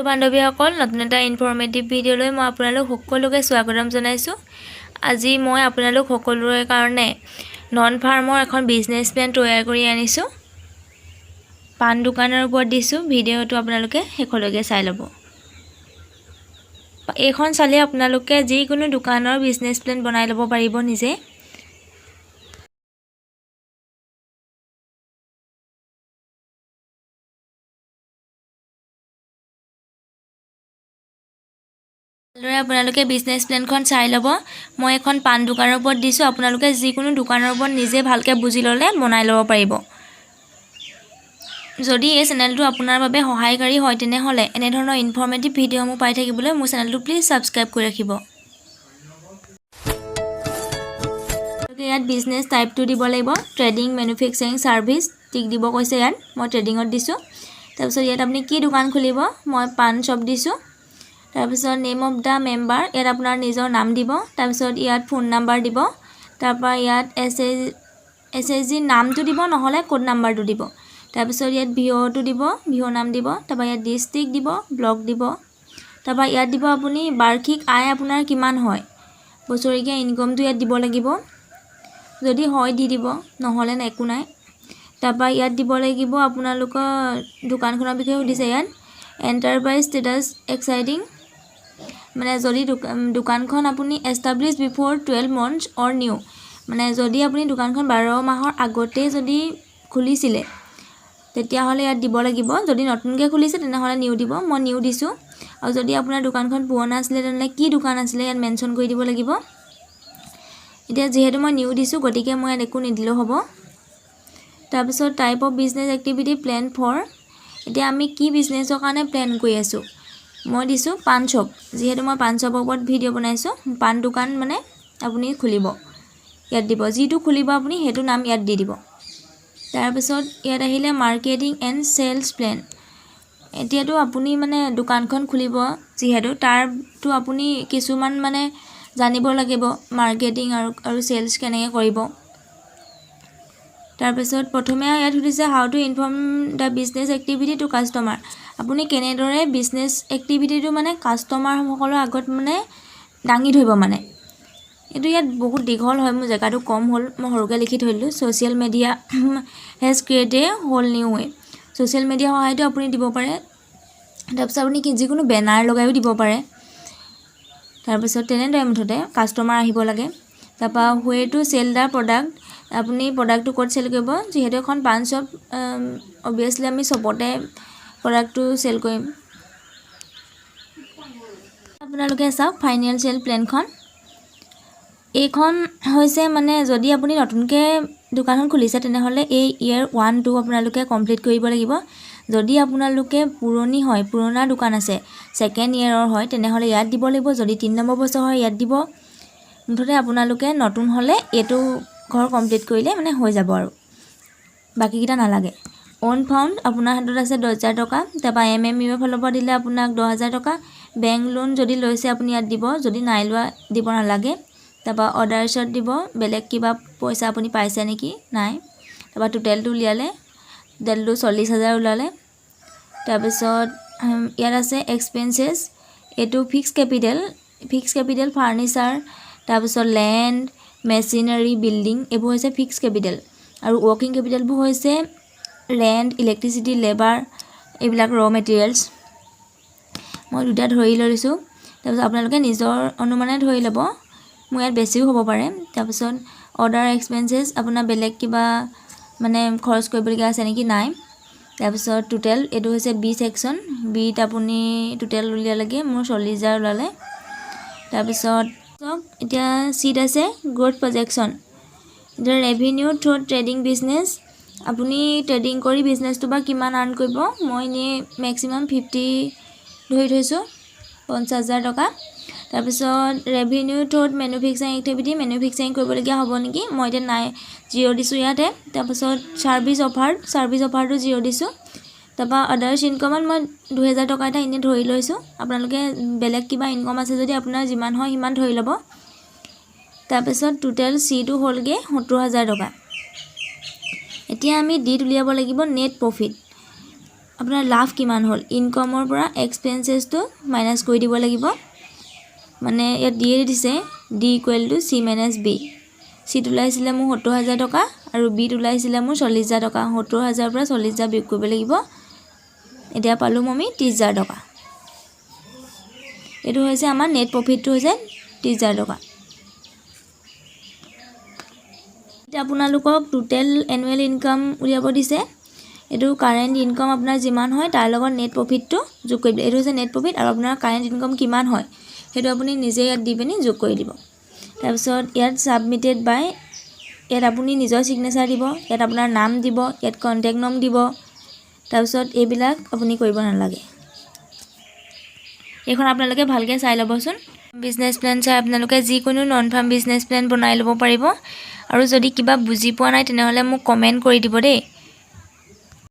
বান্ধৱীসকল নতুন এটা ইনফৰমেটিভ ভিডিঅ'লৈ মই আপোনালোক সকলোকে স্বাগতম জনাইছোঁ। আজি মই আপোনালোক সকলোৰে কাৰণে নন ফাৰ্মৰ এখন বিজনেছ প্লেন তৈয়াৰ কৰি আনিছোঁ। পান দোকানৰ ওপৰত দিছোঁ। ভিডিঅ'টো আপোনালোকে শেষলৈকে চাই ল'ব। এইখন চালে আপোনালোকে যিকোনো দোকানৰ বিজনেছ প্লেন বনাই ল'ব পাৰিব নিজে। আপোনালোকে বিজনেছ প্লেনখন চাই ল'ব। মই এখন পান দোকানৰ ওপৰত দিছোঁ। আপোনালোকে যিকোনো দোকানৰ ওপৰত নিজে ভালকৈ বুজি ল'লে বনাই ল'ব পাৰিব। যদি এই চেনেলটো আপোনাৰ বাবে সহায়কাৰী হয় তেনেহ'লে এনেধৰণৰ ইনফৰমেটিভ ভিডিঅ'সমূহ পাই থাকিবলৈ মোৰ চেনেলটো প্লিজ ছাবস্ক্ৰাইব কৰি ৰাখিব। ইয়াত বিজনেছ টাইপটো দিব লাগিব। ট্ৰেডিং, মেনুফেকচাৰিং, ছাৰ্ভিচ টিক দিব কৈছে। ইয়াত মই ট্ৰেডিঙত দিছোঁ। তাৰপিছত ইয়াত আপুনি কি দোকান খুলিব, মই পান শ্বপ দিছোঁ। তাৰপিছত নেম অফ দ্য মেম্বাৰ, ইয়াত আপোনাৰ নিজৰ নাম দিব। তাৰপিছত ইয়াত ফোন নাম্বাৰ দিব। তাৰপৰা ইয়াত এছ-এইচ-জি নামটো দিব, নহ'লে কোড নাম্বাৰটো দিব। তাৰপিছত ইয়াত ভিঅ'টো দিব, ভিঅ' নাম দিব। তাৰপৰা ইয়াত ডিষ্ট্ৰিক্ট দিব, ব্লক দিব। তাৰপৰা ইয়াত দিব আপুনি বাৰ্ষিক আয় আপোনাৰ কিমান হয়, বছৰেকীয়া ইনকমটো ইয়াত দিব লাগিব। যদি হয় দি দিব, নহ'লে একো নাই। তাৰপৰা ইয়াত দিব লাগিব আপোনালোকৰ দোকানখনৰ বিষয়ে সুধিছে। ইয়াত এণ্টাৰপ্ৰাইজ ষ্টেটাছ এক্সাইটিং, মানে যদি দোকানখন আপুনি এষ্টাব্লিছ বিফ'ৰ 12 months অৰ নিউ, মানে যদি আপুনি দোকানখন 12 মাহৰ আগতেই যদি খুলিছিলে তেতিয়াহ'লে ইয়াত দিব লাগিব। যদি নতুনকৈ খুলিছে তেনেহ'লে নিউ দিব, মই নিউ দিছোঁ। আৰু যদি আপোনাৰ দোকানখন পুৰণা আছিলে তেনেহ'লে কি দোকান আছিলে ইয়াত মেনশ্যন কৰি দিব লাগিব। এতিয়া যিহেতু মই নিউ দিছোঁ গতিকে মই ইয়াত একো নিদিলেও হ'ব। তাৰপিছত type of business activity plan for, এতিয়া আমি কি বিজনেছৰ কাৰণে প্লেন কৰি আছোঁ, মই দিছোঁ পান শ্বপ। যিহেতু মই পান শ্বপৰ ওপৰত ভিডিঅ' বনাইছোঁ, পান দোকান মানে আপুনি খুলিব, ইয়াত দিব। যিটো খুলিব আপুনি সেইটো নাম ইয়াত দি দিব। তাৰপিছত ইয়াত আহিলে মাৰ্কেটিং এণ্ড চেলছ প্লেন। এতিয়াতো আপুনি মানে দোকানখন খুলিব যিহেতু তাৰতো আপুনি কিছুমান মানে জানিব লাগিব মাৰ্কেটিং আৰু চেলছ কেনেকৈ কৰিব। তাৰপিছত প্ৰথমে ইয়াত সুধিছে how to inform the business activity to customer. আপুনি কেনেদৰে বিজনেছ এক্টিভিটিটো মানে কাষ্টমাৰসকলৰ আগত মানে দাঙি ধৰিব। মানে এইটো ইয়াত বহুত দীঘল হয়, মোৰ জেগাটো কম হ'ল, মই সৰুকৈ লিখি থৈ দিলোঁ। Social media has created a whole new way. Social মিডিয়াৰ সহায়তো আপুনি দিব পাৰে। তাৰপিছত আপুনি যিকোনো বেনাৰ লগাইও দিব পাৰে। তাৰপিছত তেনেদৰে মুঠতে কাষ্টমাৰ আহিব লাগে। তাৰপৰা way to sell the product, আপুনি প্ৰডাক্টটো ক'ত চেল কৰিব। যিহেতু এখন পান শ্বপ অবভিয়াছলি আমি শ্বপতে প্ৰডাক্টটো চেল কৰিম। আপোনালোকে চাওক ফাইনেন্সিয়েল প্লেনখন। এইখন হৈছে মানে যদি আপুনি নতুনকৈ দোকানখন খুলিছে তেনেহ'লে এই ইয়েৰ 1, 2 আপোনালোকে কমপ্লিট কৰিব লাগিব। যদি আপোনালোকে পুৰণি হয়, পুৰণা দোকান আছে, ছেকেণ্ড ইয়েৰৰ হয় তেনেহ'লে ইয়াত দিব লাগিব। যদি 3 নম্বৰ বছৰ হয় ইয়াত দিব। মুঠতে আপোনালোকে নতুন হ'লে এইটো ঘৰ কমপ্লিট কৰিলে মানে হৈ যাব আৰু বাকীকেইটা নালাগে। অ'ন ফাউণ্ড আপোনাৰ হাতত আছে 10,000 টকা। তাৰপৰা MMU ফালৰ পৰা দিলে আপোনাক 10,000 টকা। বেংক লোন যদি লৈছে আপুনি ইয়াত দিব, যদি নাই লোৱা দিব নালাগে। তাৰপৰা অৰ্ডাৰছত দিব, বেলেগ কিবা পইচা আপুনি পাইছে নেকি, নাই। তাৰপৰা টোটেলটো উলিয়ালে, টোটেলটো 40,000 ওলালে। তাৰপিছত ইয়াত আছে এক্সপেঞ্চেছ, এইটো ফিক্স কেপিটেল ফাৰ্নিচাৰ, তাৰপিছত লেণ্ড, মেচিনাৰী, বিল্ডিং এইবোৰ হৈছে ফিক্স কেপিটেল। আৰু ৱৰ্কিং কেপিটেলবোৰ হৈছে ৰেণ্ট, ইলেক্ট্ৰিচিটি, লেবাৰ, এইবিলাক ৰ' মেটেৰিয়েলছ। মই দুটা ধৰি লৈছোঁ। তাৰপিছত আপোনালোকে নিজৰ অনুমানে ধৰি ল'ব, মোৰ ইয়াত বেছিও হ'ব পাৰে। তাৰপিছত অৰ্ডাৰ এক্সপেঞ্চেছ, আপোনাৰ বেলেগ কিবা মানে খৰচ কৰিবলগীয়া আছে নেকি, নাই। তাৰপিছত টোটেল এইটো হৈছে বি ছেকশ্যন, বিত আপুনি টোটেল উলিয়ালেগৈ, মোৰ 40,000 ওলালে। তাৰপিছত এতিয়া চিট আছে গ্ৰ'থ প্ৰজেকশ্যন। এতিয়া ৰেভিনিউ থ্ৰু ট্ৰেডিং বিজনেছ, আপুনি ট্ৰেডিং কৰি বিজনেছটো বা কিমান আৰ্ণ কৰিব। মই এনেই মেক্সিমাম 50 ধৰি থৈছোঁ, 50,000 টকা। তাৰপিছত ৰেভিনিউ থ্ৰুত মেনুফেকচাৰিং এক্টিভিটি, মেনুফেকচাৰিং কৰিবলগীয়া হ'ব নেকি, মই এতিয়া নাই, 0 দিছোঁ ইয়াতে। তাৰপিছত ছাৰ্ভিচ অফাৰটো 0 দিছোঁ। তাৰপৰা আদাৰ্ছ ইনকমত মই 2,000 টকা এটা এনেই ধৰি লৈছোঁ। আপোনালোকে বেলেগ কিবা ইনকম আছে যদি আপোনাৰ যিমান হয় সিমান ধৰি ল'ব। তাৰপিছত টোটেল চিটো হ'লগৈ 70,000 টকা। এতিয়া আমি ডিত উলিয়াব লাগিব নেট প্ৰফিট। আপোনাৰ লাভ কিমান হ'ল ইনকামৰ পৰা এক্সপেন্সেছটো মাইনাছ কৰি দিব লাগিব মানে ইয়াত দিয়ে দিছে D equal to C minus B চিত ওলাইছিলে মোৰ ৭০,০০০ টকা আৰু বিত ওলাইছিলে মোৰ ৪০,০০০ টকা ৭০,০০০ পৰা ৪০,০০০ বিয়োগ কৰিব লাগিব এতিয়া পালোঁ আমি ৩০,০০০ টকা এইটো হৈছে আমাৰ নেট প্ৰফিটটো হৈছে ৩০,০০০ টকা এতিয়া আপোনালোকক টোটেল এনুৱেল ইনকাম উলিয়াব দিছে এইটো কাৰেণ্ট ইনকাম আপোনাৰ যিমান হয় তাৰ লগত নেট প্ৰফিটটো যোগ কৰি দিব এইটো হৈছে নেট প্ৰফিট আৰু আপোনাৰ কাৰেণ্ট ইনকাম কিমান হয় সেইটো আপুনি নিজে ইয়াত দি পিনি যোগ কৰি দিব তাৰপিছত ইয়াত সাবমিটেড বাই ইয়াত আপুনি নিজৰ সিগনেচাৰ দিব ইয়াত আপোনাৰ নাম দিব ইয়াত কন্টেক্ট নাম দিব তাৰপিছত এইবিলাক আপুনি কৰিব নালাগে এখন আপোনালোকে ভালকে চাই ল'বচোন বিজনেছ প্ল্যান চাই আপোনালোকে যিকোনো নন ফাৰ্ম বিজনেছ প্ল্যান বনাই ল'ব পাৰিব আৰু যদি কিবা বুজি পোৱা নাই তেনেহলে মোক কমেন্ট কৰি দিব দেই